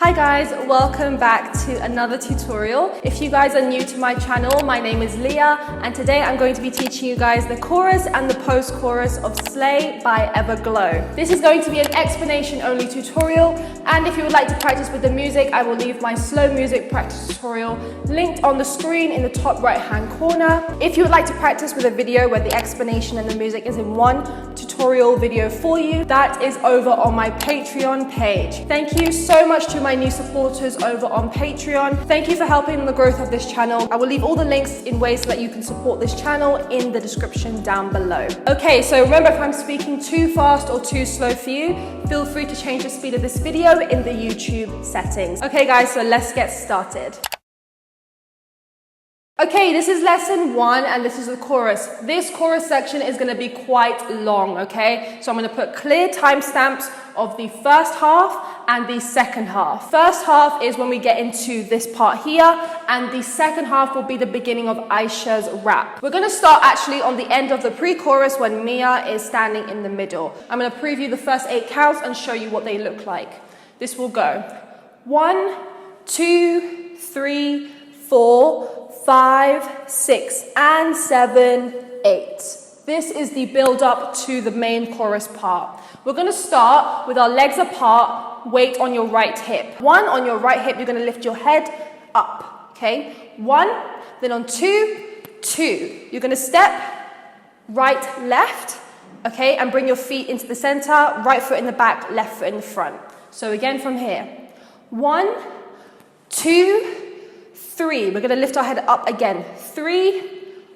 Hi guys, welcome back to another tutorial. If you guys are new to my channel, my name is Leah and today I'm going to be teaching you guys the chorus and the post-chorus of Slay by Everglow. This is going to be an explanation only tutorial, and if you would like to practice with the music, I will leave my slow music practice tutorial linked on the screen in the top right hand corner. If you would like to practice with a video where the explanation and the music is in one tutorial video for you, that is over on my Patreon page. Thank you so much to my new supporters over on Patreon. Thank you for helping the growth of this channel. I will leave all the links in ways so that you can support this channel in the description down below. Okay, so remember, if I'm speaking too fast or too slow for you, feel free to change the speed of this video in the YouTube settings. Okay guys, so let's get started. Okay, this is lesson 1 and this is the chorus. This chorus section is going to be quite long, okay? So I'm going to put clear timestamps of the first half and the second half. First half is when we get into this part here, and the second half will be the beginning of Aisha's rap. We're going to start actually on the end of the pre-chorus when Mia is standing in the middle. I'm going to preview the first 8 counts and show you what they look like. This will go 1, 2, 3, 4, 5, 6, and 7, 8. This is the build up to the main chorus part. We're going to start with our legs apart, weight on your right hip. 1, on your right hip, you're going to lift your head up, okay? 1, then on 2, 2. You're going to step right, left, okay? And bring your feet into the center, right foot in the back, left foot in the front. So again from here. 1, 2, 3. We're going to lift our head up again. 3,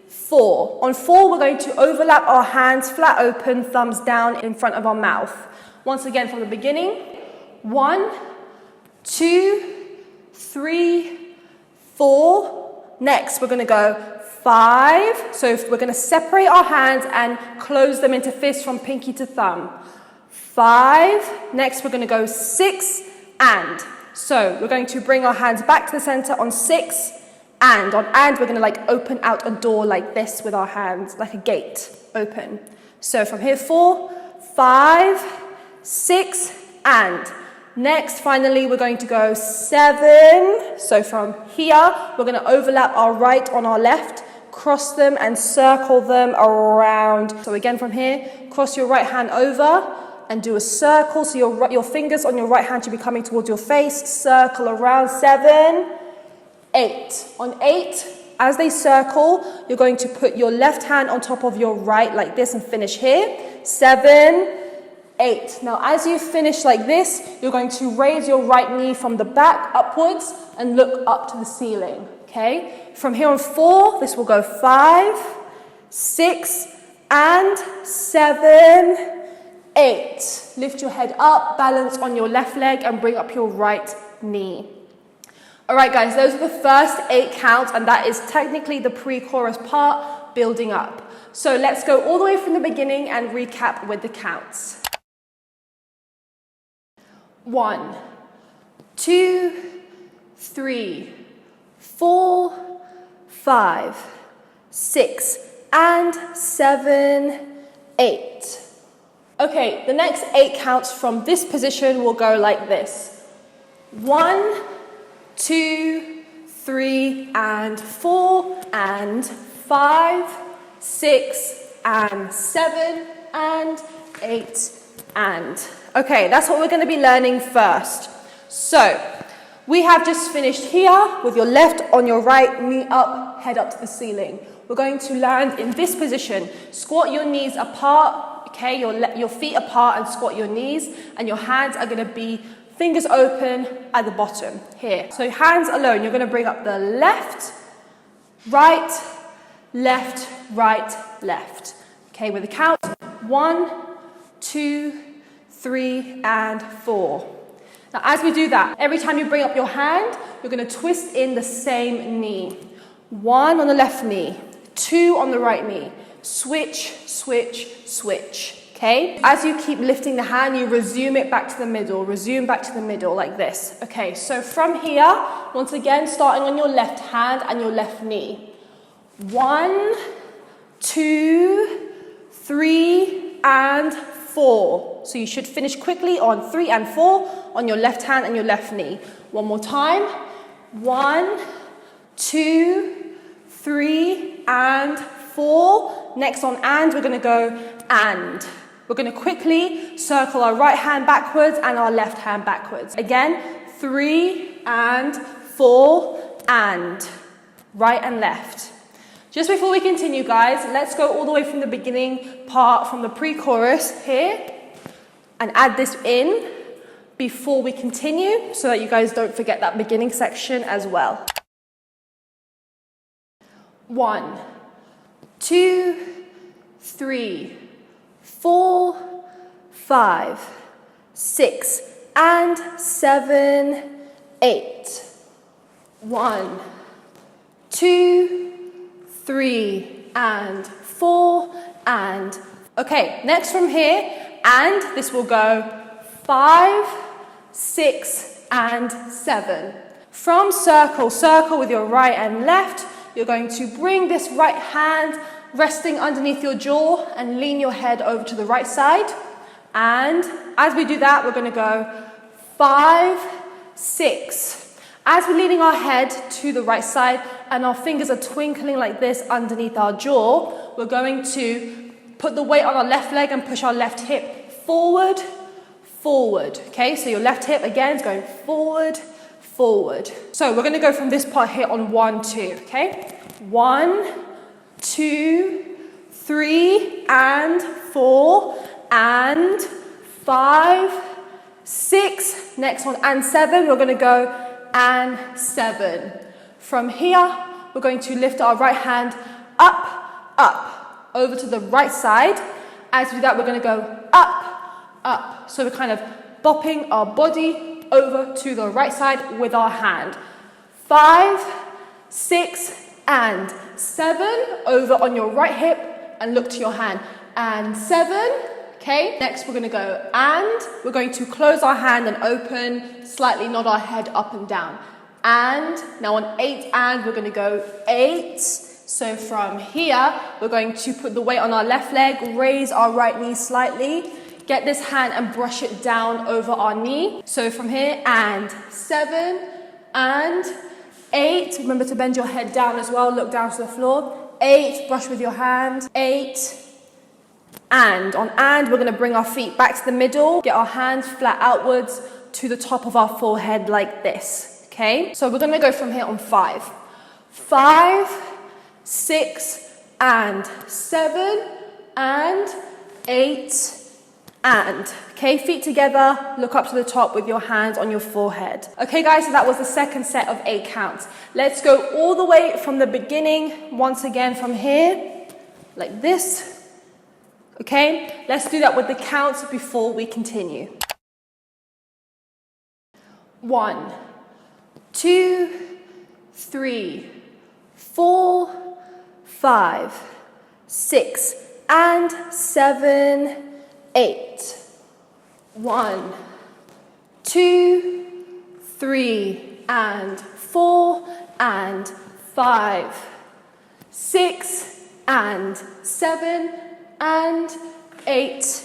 4. On 4, we're going to overlap our hands flat open, thumbs down in front of our mouth. Once again from the beginning. 1, 2, 3, 4. Next, we're going to go 5. So we're going to separate our hands and close them into fists from pinky to thumb. 5. Next, we're going to go 6 and. So we're going to bring our hands back to the center on 6, and on and we're going to like open out a door like this with our hands, like a gate open. So from here 4, 5, 6, and. Next, finally, we're going to go 7. So from here, we're going to overlap our right on our left, cross them and circle them around. So again from here, cross your right hand over and do a circle, so your fingers on your right hand should be coming towards your face. Circle around. 7, 8. On 8, as they circle, you're going to put your left hand on top of your right like this and finish here. 7, 8. Now as you finish like this, you're going to raise your right knee from the back upwards and look up to the ceiling, okay? From here on 4, this will go 5, 6, and 7, 8. Lift your head up, balance on your left leg, and bring up your right knee. All right, guys, those are the first 8 counts, and that is technically the pre-chorus part building up. So let's go all the way from the beginning and recap with the counts. 1, 2, 3, 4, 5, 6, and 7, 8. Okay, the next 8 counts from this position will go like this. 1, 2, 3, and 4, and 5, 6, and 7, and 8, and. Okay, that's what we're going to be learning first. So, we have just finished here with your left on your right, knee up, head up to the ceiling. We're going to land in this position. Squat your knees apart. Okay, your feet apart and squat your knees, and your hands are going to be fingers open at the bottom here. So hands alone, you're going to bring up the left, right, left, right, left. Okay, with the count 1, 2, 3, and 4. Now as we do that, every time you bring up your hand, you're going to twist in the same knee. 1 on the left knee, 2 on the right knee. Switch, switch, switch, okay? As you keep lifting the hand, you resume it back to the middle, like this. Okay, so from here, once again, starting on your left hand and your left knee. 1, 2, 3, and 4. 4. So you should finish quickly on 3 and 4 on your left hand and your left knee. One more time. 1, 2, 3, and 4. Next on and, we're going to go and. We're going to quickly circle our right hand backwards and our left hand backwards. Again, 3 and 4 and. Right and left. Just before we continue, guys, let's go all the way from the beginning part, from the pre-chorus here, and add this in before we continue so that you guys don't forget that beginning section as well. 1, 2, 3, 4, 5, 6, and 7, 8. 1, 2, 3, and 4, and. Okay, next from here, and this will go 5, 6, and 7. From circle, circle with your right and left, you're going to bring this right hand resting underneath your jaw and lean your head over to the right side. And as we do that, we're going to go 5, 6. As we're leaning our head to the right side and our fingers are twinkling like this underneath our jaw, we're going to put the weight on our left leg and push our left hip forward, forward. Okay, so your left hip again is going forward, forward. So we're going to go from this part here on 1, 2. Okay, 1, 2, 3, and 4, and 5, 6. Next one, and 7. We're going to go and 7. From here, we're going to lift our right hand up, up, over to the right side. As we do that, we're going to go up, up. So we're kind of bopping our body over to the right side with our hand. 5, 6, and 7. Over on your right hip and look to your hand. And 7. Okay, next we're going to go and. We're going to close our hand and open, slightly nod our head up and down. And now on 8 and, we're going to go 8. So from here, we're going to put the weight on our left leg, raise our right knee slightly, get this hand and brush it down over our knee. So from here, and 7 and 8. Remember to bend your head down as well, look down to the floor. 8, brush with your hand. 8. And on and, we're going to bring our feet back to the middle, get our hands flat outwards to the top of our forehead like this. Okay, so we're going to go from here on 5. 5, 6, and 7, and 8, and. Okay, feet together, look up to the top with your hands on your forehead. Okay guys, so that was the second set of 8 counts. Let's go all the way from the beginning, once again from here, like this. Okay, let's do that with the counts before we continue. 1, 2, 3, 4, 5, 6, and 7, 8. 1, 2, 3, and 4, and 5, 6, and 7, and 8,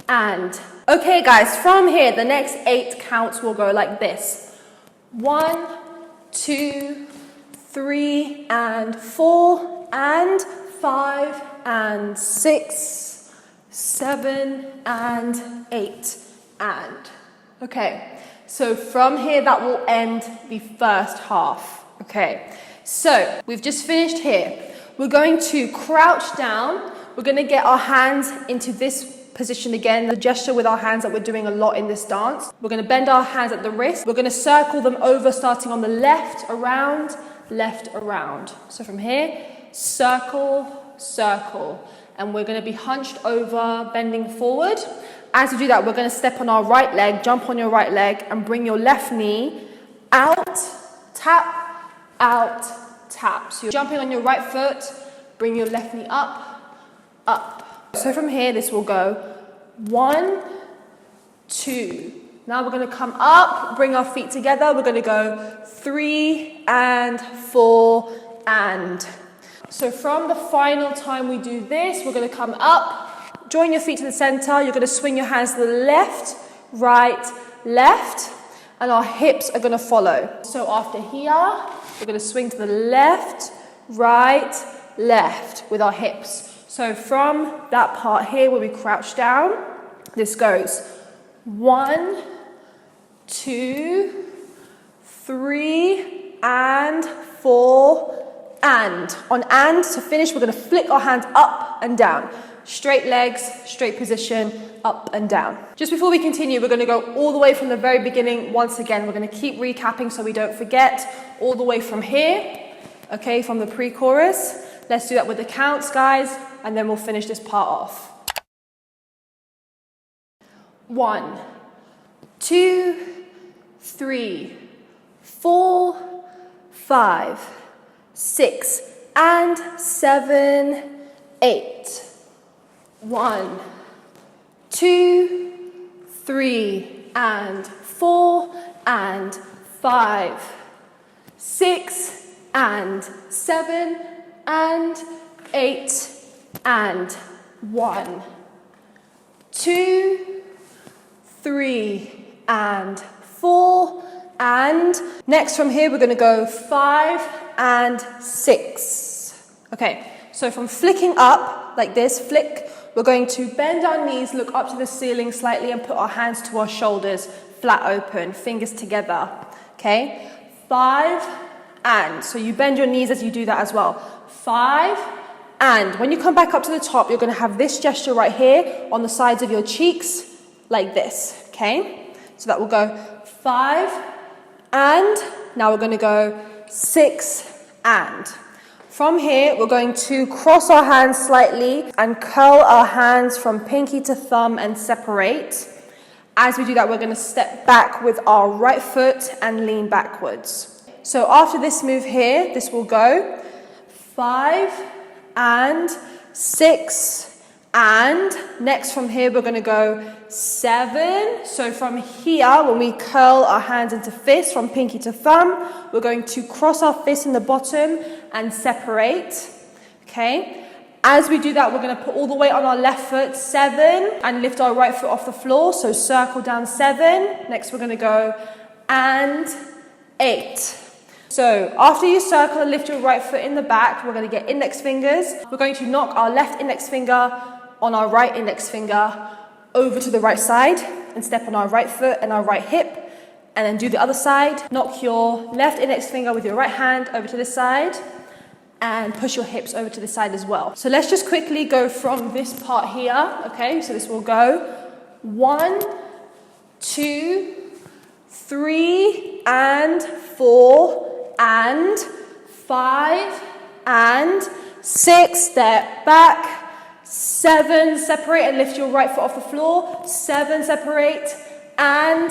and. Okay guys, from here, the next 8 counts will go like this. 1, 2, 3, and 4, and 5, and 6, 7, and 8, and. Okay, so from here, that will end the first half. Okay, so we've just finished here. We're going to crouch down. We're going to get our hands into this position again, the gesture with our hands that we're doing a lot in this dance. We're going to bend our hands at the wrist. We're going to circle them over, starting on the left, around. So from here, circle, circle. And we're going to be hunched over, bending forward. As we do that, we're going to step on our right leg, jump on your right leg, and bring your left knee out, tap, out, tap. So you're jumping on your right foot, bring your left knee up, up. So from here, this will go 1, 2. Now we're going to come up, bring our feet together. We're going to go 3 and 4 and. So from the final time we do this, we're going to come up, Join your feet to the center. You're going to swing your hands to the left, right, left, and our hips are going to follow. So after here, we're going to swing to the left, right, left with our hips. So from that part here where we crouch down, this goes 1, 2, 3, and 4, and. On and, to finish, we're going to flick our hands up and down. Straight legs, straight position, up and down. Just before we continue, we're going to go all the way from the very beginning. Once again, we're going to keep recapping so we don't forget. All the way from here, okay, from the pre-chorus. Let's do that with the counts, guys, and then we'll finish this part off. 1, 2, 3, 4, 5, 6, and 7, 8. 1, 2, 3, and 4, and 5, 6, and 7, and 8, and 1, 2, 3, and 4, and next from here we're going to go 5 and 6. Okay, so from flicking up like this, flick, we're going to bend our knees, look up to the ceiling slightly, and put our hands to our shoulders, flat open, fingers together. Okay, 5 and. So you bend your knees as you do that as well. 5 and. When you come back up to the top, you're going to have this gesture right here on the sides of your cheeks, like this. Okay, so that will go 5 and. Now we're going to go 6 and. From here, we're going to cross our hands slightly and curl our hands from pinky to thumb and separate. As we do that, we're going to step back with our right foot and lean backwards. So after this move here, this will go 5 and 6 and. Next from here, we're going to go 7. So from here, when we curl our hands into fists from pinky to thumb, we're going to cross our fists in the bottom and separate. Okay. As we do that, we're going to put all the weight on our left foot, 7, and lift our right foot off the floor. So circle down 7. Next, we're going to go and 8. So after you circle and lift your right foot in the back, we're going to get index fingers. We're going to knock our left index finger on our right index finger over to the right side and step on our right foot and our right hip, and then do the other side. Knock your left index finger with your right hand over to this side and push your hips over to the side as well. So let's just quickly go from this part here. Okay, so this will go 1, 2, 3, and 4, and 5, and 6, step back, 7, separate and lift your right foot off the floor, 7, separate, and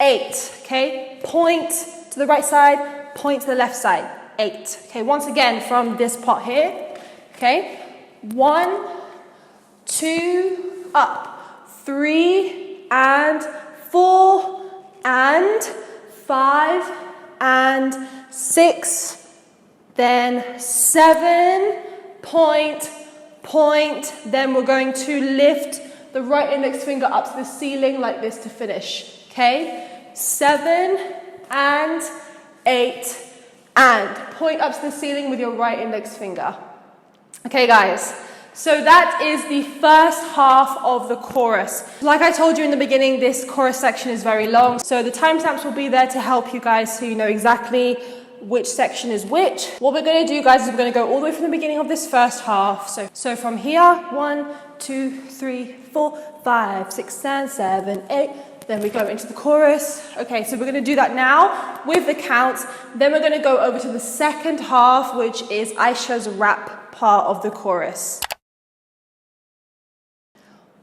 8, okay, point to the right side, point to the left side, 8, okay, once again from this part here, okay, 1, 2, up, 3, and 4, and 5, and 6, then 7, point, then we're going to lift the right index finger up to the ceiling like this to finish, okay, 7, and 8, and point up to the ceiling with your right index finger. Okay, guys, so that is the first half of the chorus. Like I told you in the beginning, this chorus section is very long, so the timestamps will be there to help you guys so you know exactly which section is which. What we're going to do, guys, is we're going to go all the way from the beginning of this first half. So from here, 1, 2, 3, 4, 5, 6, and 7, 8. Then we go into the chorus. Okay, so we're going to do that now with the counts. Then we're going to go over to the second half, which is Aisha's rap part of the chorus.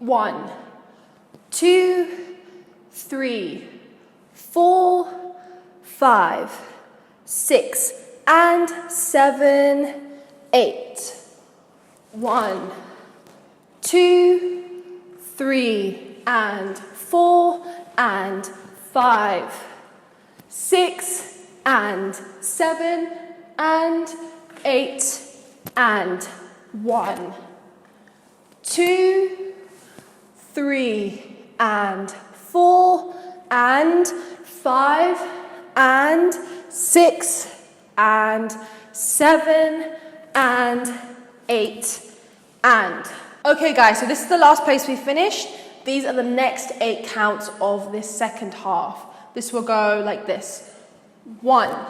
1, 2, 3, 4, 5, 6, and 7, 8. 1, 2, 3, and 4, and 5, 6, and 7, and 8, and 1, 2, 3 and 4 and 5 and 6 and 7 and 8 and. Okay guys, so this is the last place we finished. These are the next 8 counts of this second half. This will go like this. 1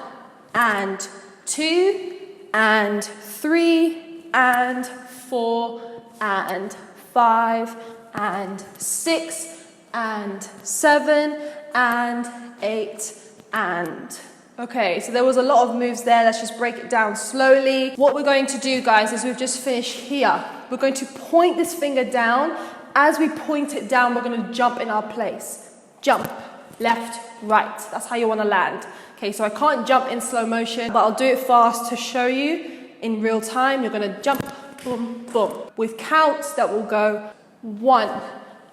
and 2 and 3 and 4 and 5 and 6 and 7 and 8 and. Okay, so there was a lot of moves there. Let's just break it down slowly. What we're going to do, guys, is we've just finished here. We're going to point this finger down. As we point it down, we're going to jump in our place. Jump, left, right. That's how you want to land. Okay, so I can't jump in slow motion, but I'll do it fast to show you in real time. You're going to jump, boom, boom, with counts that will go 1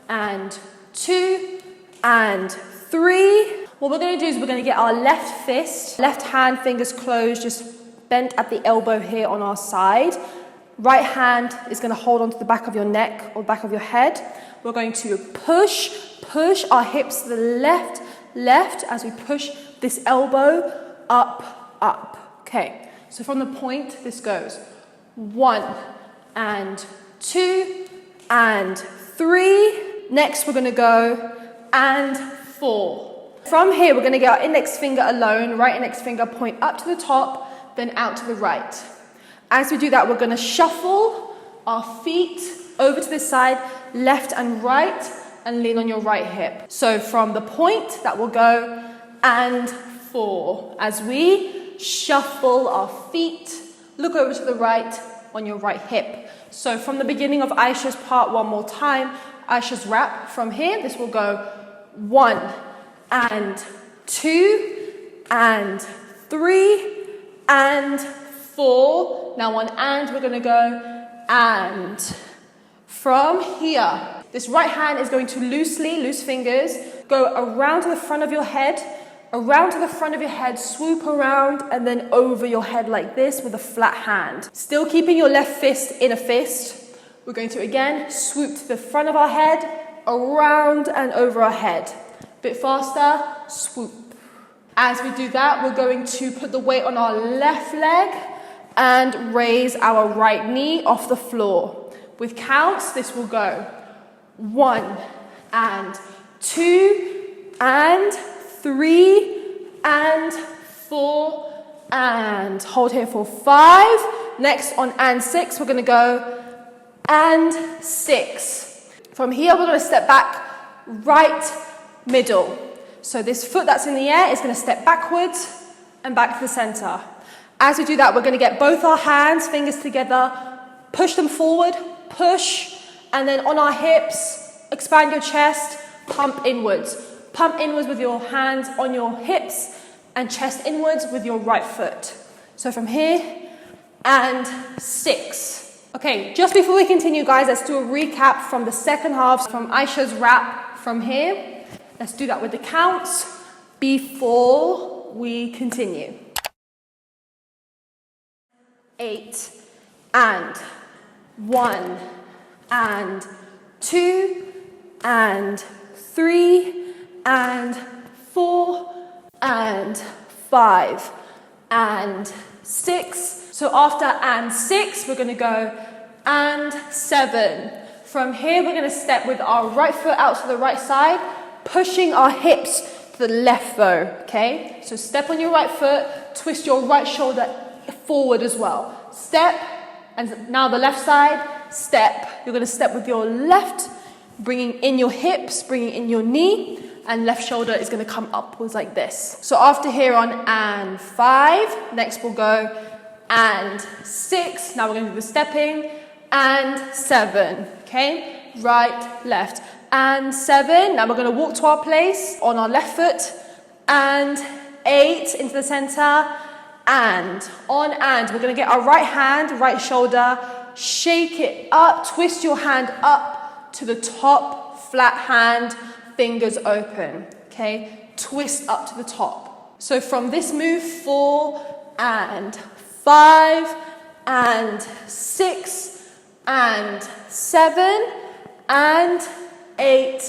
and 2 and 3. What we're going to do is we're going to get our left fist, left hand, fingers closed, just bent at the elbow here on our side. Right hand is going to hold onto the back of your neck or back of your head. We're going to push our hips to the left as we push this elbow up. Okay, so from the point, this goes 1 and 2 and 3. Next, we're going to go and 4. From here, we're going to get our index finger alone, right index finger point up to the top, then out to the right. As we do that, we're going to shuffle our feet over to the side, left and right, and lean on your right hip. So from the point, that will go and 4. As we shuffle our feet, look over to the right on your right hip. So from the beginning of Aisha's part, one more time, Aisha's wrap. From here, this will go 1 and 2 and 3 and 4. Now on and, we're going to go and. From here, this right hand is going to loose fingers, go around to the front of your head, swoop around, and then over your head like this with a flat hand. Still keeping your left fist in a fist. We're going to again swoop to the front of our head, around and over our head. Bit faster, swoop. As we do that, we're going to put the weight on our left leg and raise our right knee off the floor. With counts, this will go 1 and 2 and 3 and 4 and hold here for 5. Next on and 6, we're going to go and 6. From here, we're going to step back, right, middle. So this foot that's in the air is going to step backwards and back to the center. As we do that, we're going to get both our hands, fingers together, push them forward, push, and then on our hips, expand your chest, pump inwards. Pump inwards with your hands on your hips and chest inwards with your right foot. So from here, and 6. Okay, just before we continue, guys, let's do a recap from the second half, from Aisha's wrap from here. Let's do that with the counts before we continue. 8 and 1 and 2 and 3 and 4 and 5 and 6. So after and 6, we're going to go and 7. From here, we're going to step with our right foot out to the right side, pushing our hips to the left though, okay? So step on your right foot, twist your right shoulder forward as well. Step, and now the left side, step. You're going to step with your left, bringing in your hips, bringing in your knee, and left shoulder is going to come upwards like this. So after here on and 5, next we'll go and 6. Now we're going to do the stepping, and 7, okay? Right, left, and 7. Now we're going to walk to our place on our left foot, and 8 into the center, and on and. We're going to get our right hand, right shoulder, shake it up, twist your hand up to the top, flat hand, fingers open, okay? Twist up to the top. So from this move, 4 and 5 and 6 and 7 and 8,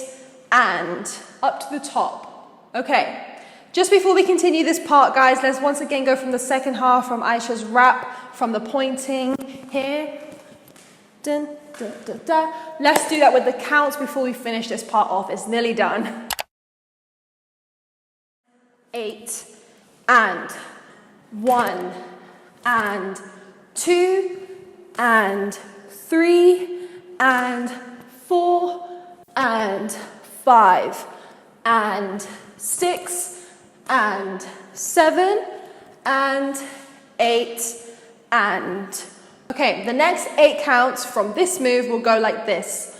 and up to the top. Okay. Just before we continue this part, guys, let's once again go from the second half, from Aisha's rap, from the pointing here. Dun, dun, dun, dun. Let's do that with the counts before we finish this part off. It's nearly done. 8, and 1, and 2, and 3, and 4, and 5, and 6, and 7, and 8, and... Okay, the next 8 counts from this move will go like this.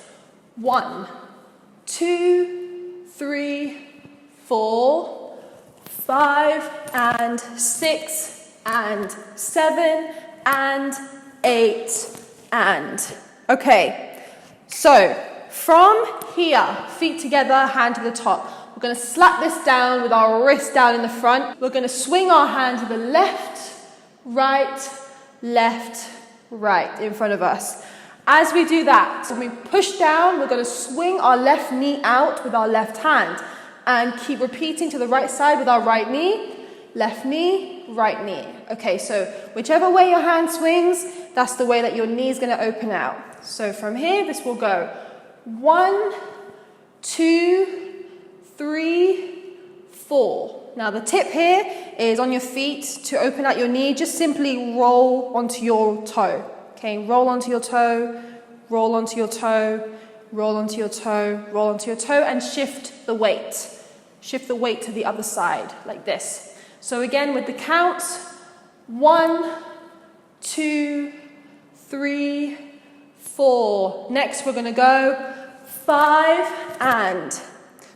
1, 2, 3, 4, 5, and 6, and 7, and 8, and... Okay, so from here, feet together, hand to the top. We're going to slap this down with our wrist down in the front. We're going to swing our hand to the left, right, in front of us. As we do that, when we push down, we're going to swing our left knee out with our left hand and keep repeating to the right side with our right knee, right knee. Okay, so whichever way your hand swings, that's the way that your knee is going to open out. So from here, this will go 1, 2, 3, 4. Now the tip here is on your feet to open out your knee. Just simply roll onto your toe. Okay, roll onto your toe, roll onto your toe, roll onto your toe, roll onto your toe, and shift the weight. Shift the weight to the other side, like this. So again, with the counts, 1, 2, 3, 4. Next, we're going to go 5, and...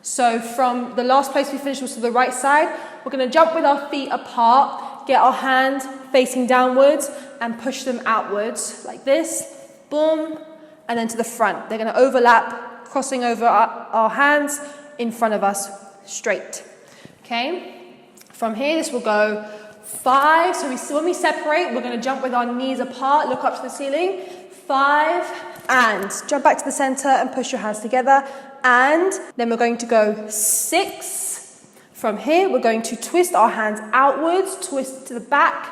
So from the last place we finished was to the right side. We're going to jump with our feet apart, get our hands facing downwards and push them outwards like this. Boom. And then to the front. They're going to overlap, crossing over our hands in front of us straight. Okay. From here, this will go 5. So when we separate, we're going to jump with our knees apart, look up to the ceiling. 5, and jump back to the center and push your hands together. And then we're going to go 6. From here, we're going to twist our hands outwards, twist to the back,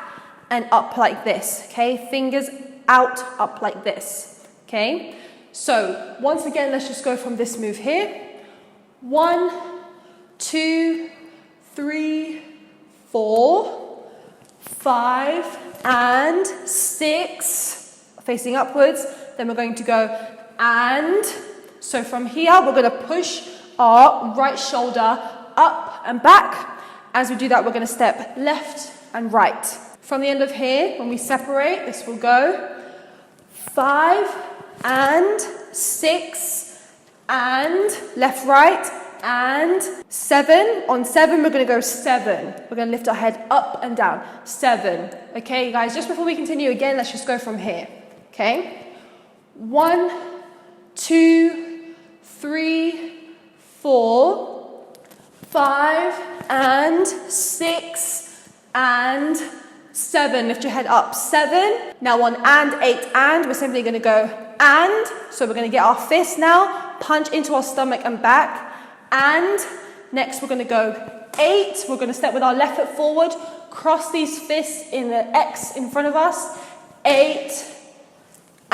and up like this, okay? Fingers out, up like this, okay? So, once again, let's just go from this move here. 1, 2, 3, 4, 5, and 6, facing upwards. Then we're going to go and... So from here, we're going to push our right shoulder up and back. As we do that, we're going to step left and right. From the end of here, when we separate, this will go 5 and 6 and left, right, and 7. On 7, we're going to go 7. We're going to lift our head up and down. 7. Okay, guys, just before we continue again, let's just go from here. Okay? 1, 2, 3, 4, 5, and 6, and 7. Lift your head up. 7. Now on and 8, and we're simply going to go and. So we're going to get our fist now, punch into our stomach and back. And next we're going to go 8. We're going to step with our left foot forward, cross these fists in the X in front of us. 8.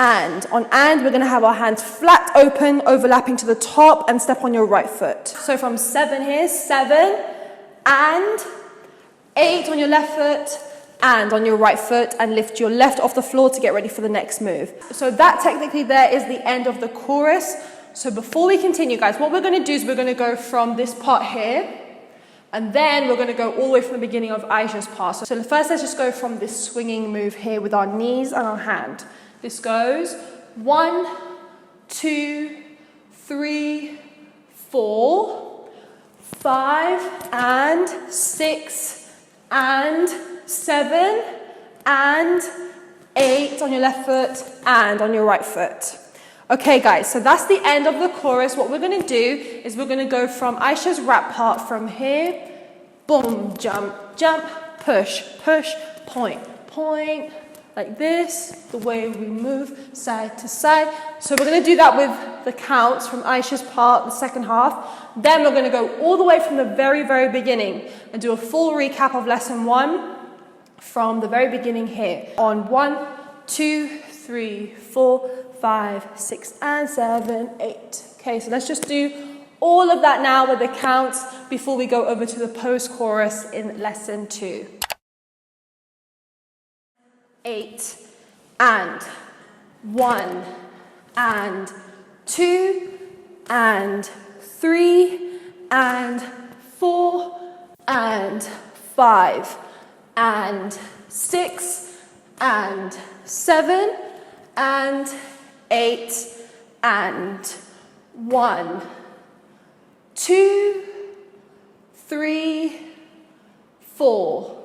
And on and, we're going to have our hands flat open, overlapping to the top, and step on your right foot. So from 7 here, 7, and 8 on your left foot, and on your right foot, and lift your left off the floor to get ready for the next move. So that technically there is the end of the chorus. So before we continue, guys, what we're going to do is we're going to go from this part here, and then we're going to go all the way from the beginning of Aisha's part. So first, let's just go from this swinging move here with our knees and our hand. This goes 1, 2, 3, 4, 5, and 6, and 7, and 8 on your left foot, and on your right foot. Okay, guys, so that's the end of the chorus. What we're going to do is we're going to go from Aisha's rap part from here. Boom, jump, jump, push, push, point, point. like this, the way we move side to side. So we're going to do that with the counts from Aisha's part, the second half. Then we're going to go all the way from the very, very beginning and do a full recap of lesson 1 from the very beginning here. On 1, 2, 3, 4, 5, 6, and 7, 8. Okay, so let's just do all of that now with the counts before we go over to the post-chorus in lesson 2. 8 and 1 and 2 and 3 and 4 and 5 and 6 and 7 and 8 and 1, 2, 3, 4,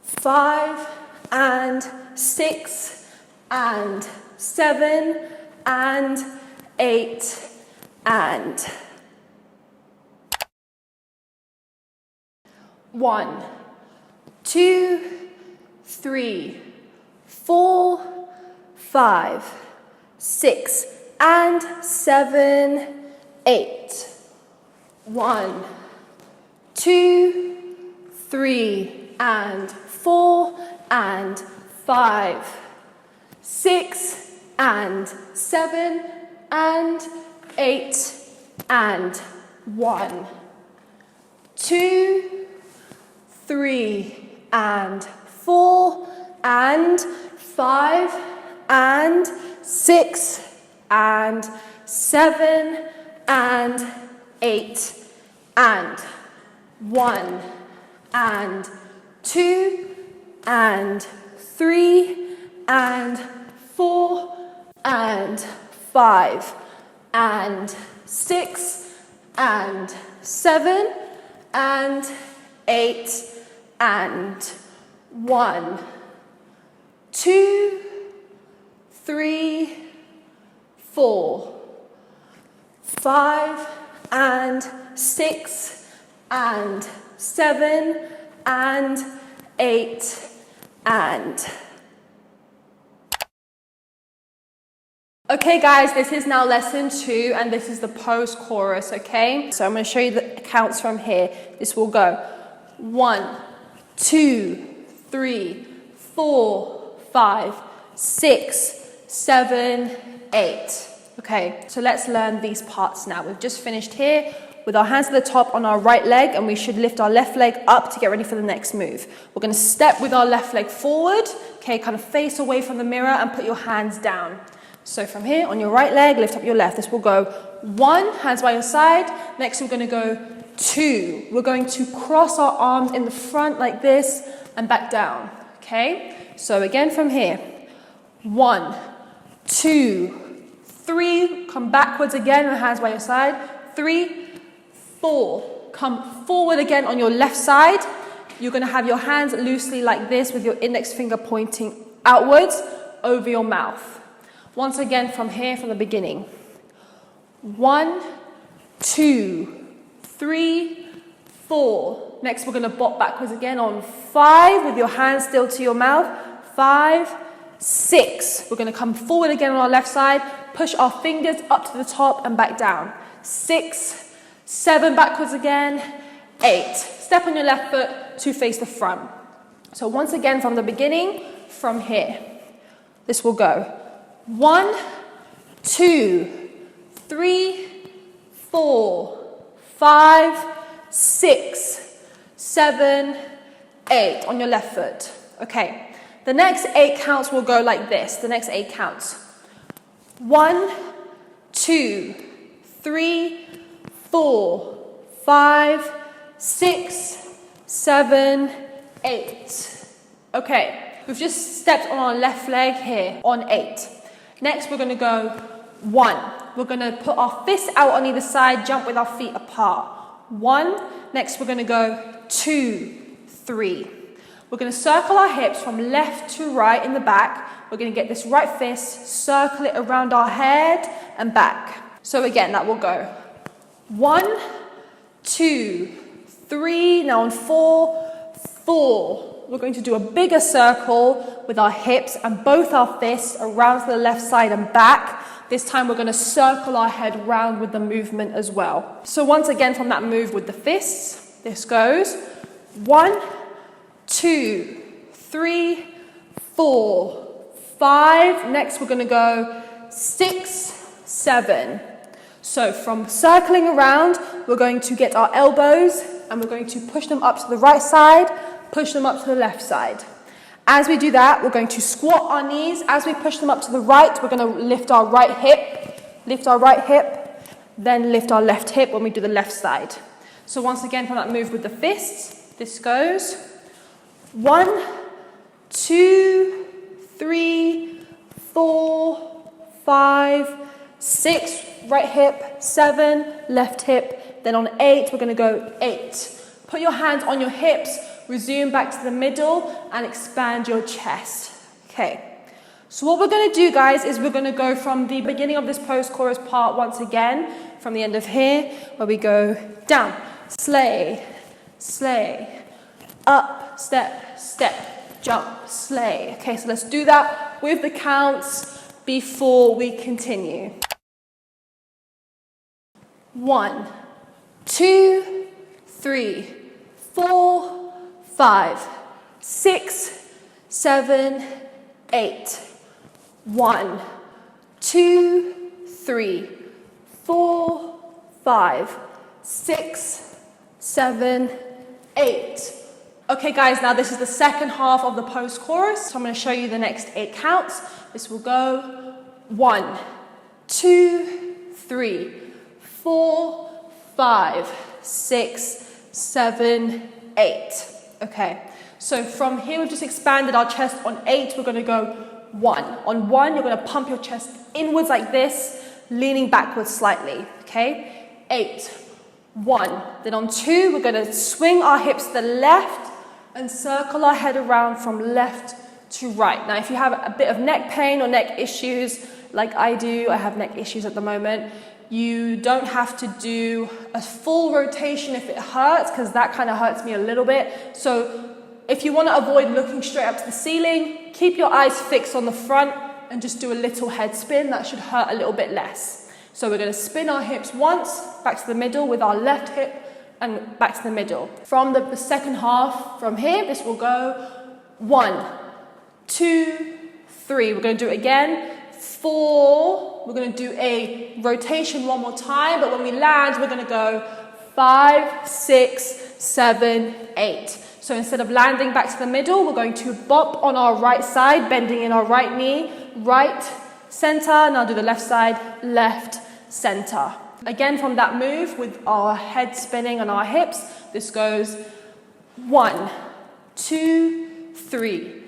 5 and 6 and 7 and 8 and 1, 2, 3, 4, 5, 6 and 7, 8. 1, 2, 3 and 4 and 5, 6 and 7 and 8 and 1, 2, 3 and 4 and 5 and 6 and 7 and 8 and 1 and 2 and 3 and 4 and 5 and 6 and 7 and 8 and 1, 2, 3, 4, 5 and 6 and 7 and 8 and. Okay guys, this is now lesson 2 and this is the post-chorus, okay? So I'm going to show you the counts from here. This will go 1, 2, 3, 4, 5, 6, 7, 8. Okay, so let's learn these parts now. We've just finished here with our hands at the top on our right leg, and we should lift our left leg up to get ready for the next move. We're going to step with our left leg forward, okay, kind of face away from the mirror and put your hands down. So from here, on your right leg, lift up your left. This will go 1, hands by your side. Next, we're going to go 2. We're going to cross our arms in the front like this and back down, okay? So again from here, 1, 2, 3, come backwards again, and hands by your side. 3, 4, come forward again on your left side. You're going to have your hands loosely like this with your index finger pointing outwards over your mouth. Once again from here, from the beginning. 1, 2, 3, 4. Next we're going to bop backwards again on 5 with your hands still to your mouth. 5, 6. We're going to come forward again on our left side. Push our fingers up to the top and back down. 6, 7, backwards again. 8. Step on your left foot to face the front. So once again from the beginning, from here. This will go 1, 2, 3, 4, 5, 6, 7, 8 on your left foot. Okay, the next 8 counts will go like this. The next 8 counts. 1, 2, 3, 4, 5, 6, 7, 8. Okay, we've just stepped on our left leg here on 8. Next, we're going to go 1. We're going to put our fists out on either side, jump with our feet apart. 1. Next, we're going to go 2, 3. We're going to circle our hips from left to right in the back. We're going to get this right fist, circle it around our head and back. So again, that will go 1, 2, 3. Now on 4, 4, we're going to do a bigger circle with our hips and both our fists around to the left side and back. This time we're going to circle our head round with the movement as well. So once again from that move with the fists, this goes 1, 2, 3, 4, 5. Next we're going to go 6, 7. So from circling around, we're going to get our elbows and we're going to push them up to the right side, push them up to the left side. As we do that, we're going to squat our knees. As we push them up to the right, we're going to lift our right hip, then lift our left hip when we do the left side. So once again, from that move with the fists, this goes 1, 2, 3, 4, 5, 6, right hip, 7, left hip. Then on 8, we're going to go 8. Put your hands on your hips, resume back to the middle and expand your chest. Okay, so what we're going to do, guys, is we're going to go from the beginning of this post-chorus part once again, from the end of here, where we go down, sleigh, sleigh, up, step, step, jump, sleigh. Okay, so let's do that with the counts before we continue. 1, 2, 3, 4, 5, 6, 7, 8. 1, 2, 3, 4, 5, 6, 7, 8. Okay guys, now this is the second half of the post-chorus. So I'm going to show you the next 8 counts. This will go 1, 2, 3, 4, 5, 6, 7, 8. Okay, so from here we've just expanded our chest. On 8, we're going to go 1. On 1, you're going to pump your chest inwards like this, leaning backwards slightly. Okay, 8, 1. Then on 2, we're going to swing our hips to the left and circle our head around from left to right. Now, if you have a bit of neck pain or neck issues, like I do, I have neck issues at the moment, you don't have to do a full rotation if it hurts, because that kind of hurts me a little bit. So if you want to avoid looking straight up to the ceiling, keep your eyes fixed on the front and just do a little head spin. That should hurt a little bit less. So we're going to spin our hips once, back to the middle with our left hip and back to the middle. From the second half, from here, this will go 1, 2, 3. We're going to do it again. 4. We're going to do a rotation one more time, but when we land, we're going to go 5, 6, 7, 8. So instead of landing back to the middle, we're going to bop on our right side, bending in our right knee, right, center. Now do the left side, left, center. Again, from that move with our head spinning on our hips, this goes 1, 2, 3,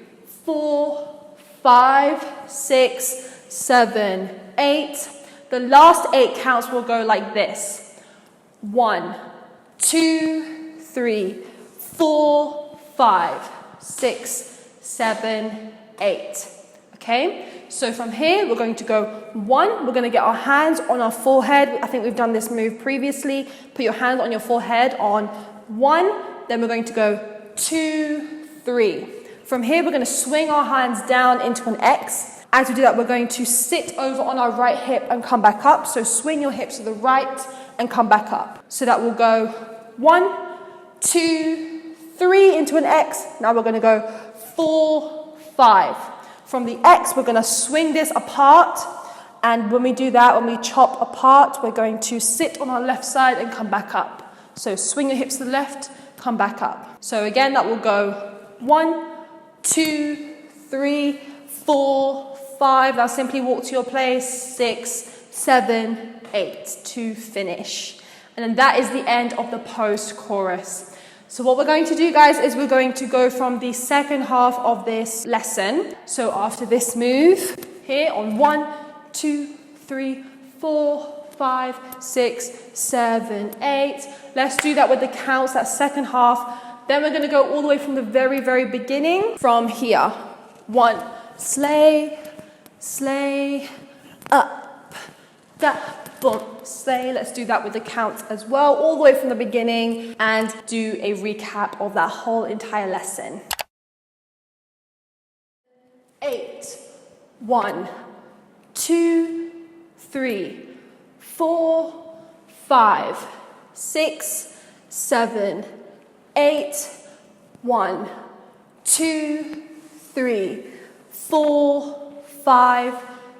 4, 5, 6, 7, 8. The last 8 counts will go like this. 1, 2, 3, 4, 5, 6, 7, 8. Okay, so from here we're going to go 1. We're going to get our hands on our forehead. I think we've done this move previously. Put your hand on your forehead on 1. Then we're going to go 2, 3. From here we're going to swing our hands down into an X. As we do that, we're going to sit over on our right hip and come back up. So swing your hips to the right and come back up. So that will go 1, 2, 3 into an X. Now we're going to go 4, 5. From the X, we're going to swing this apart. And when we do that, when we chop apart, we're going to sit on our left side and come back up. So swing your hips to the left, come back up. So again, that will go 1, 2, 3, 4, 5. Now simply walk to your place. 6, 7, 8 to finish. And then that is the end of the post-chorus. So what we're going to do, guys, is we're going to go from the second half of this lesson. So after this move, here on 1, 2, 3, 4, 5, 6, 7, 8. Let's do that with the counts, that second half. Then we're going to go all the way from the very, very beginning, from here. 1, sleigh, sleigh, up, da, boom, sleigh. Let's do that with the counts as well, all the way from the beginning, and do a recap of that whole entire lesson. 8. 1, 2, 3, 4, 5, 6, 7, 8. 1, 2, 3, 4, 5,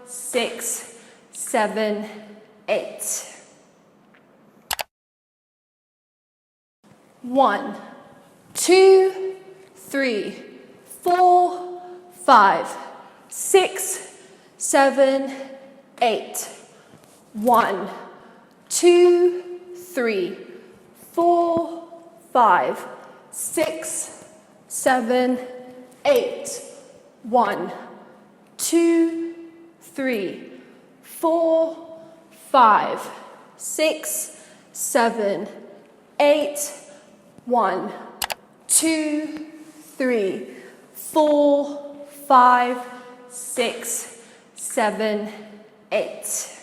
6, 7, 8. 1, 2, 3, 4, 5, 6, 7, 8. 1, 2, 3, 4, 5, 6, 7, 8. 1, 2, 3, 4, 5, 6, 7, 8. 1, 2, 3, 4, 5, 6, 7, 8.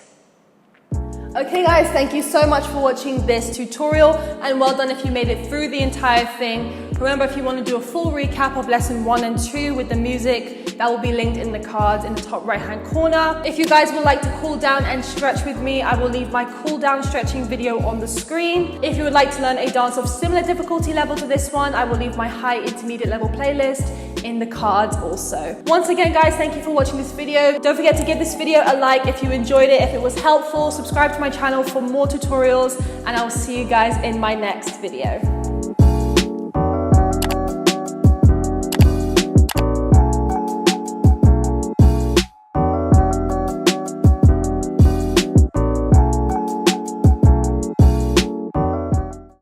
Okay guys, thank you so much for watching this tutorial, and well done if you made it through the entire thing. Remember, if you want to do a full recap of lesson 1 and 2 with the music, that will be linked in the cards in the top right hand corner. If you guys would like to cool down and stretch with me, I will leave my cool down stretching video on the screen. If you would like to learn a dance of similar difficulty level to this one, I will leave my high intermediate level playlist in the cards also. Once again guys, thank you for watching this video. Don't forget to give this video a like if you enjoyed it, if it was helpful. Subscribe to my channel for more tutorials, and I will see you guys in my next video.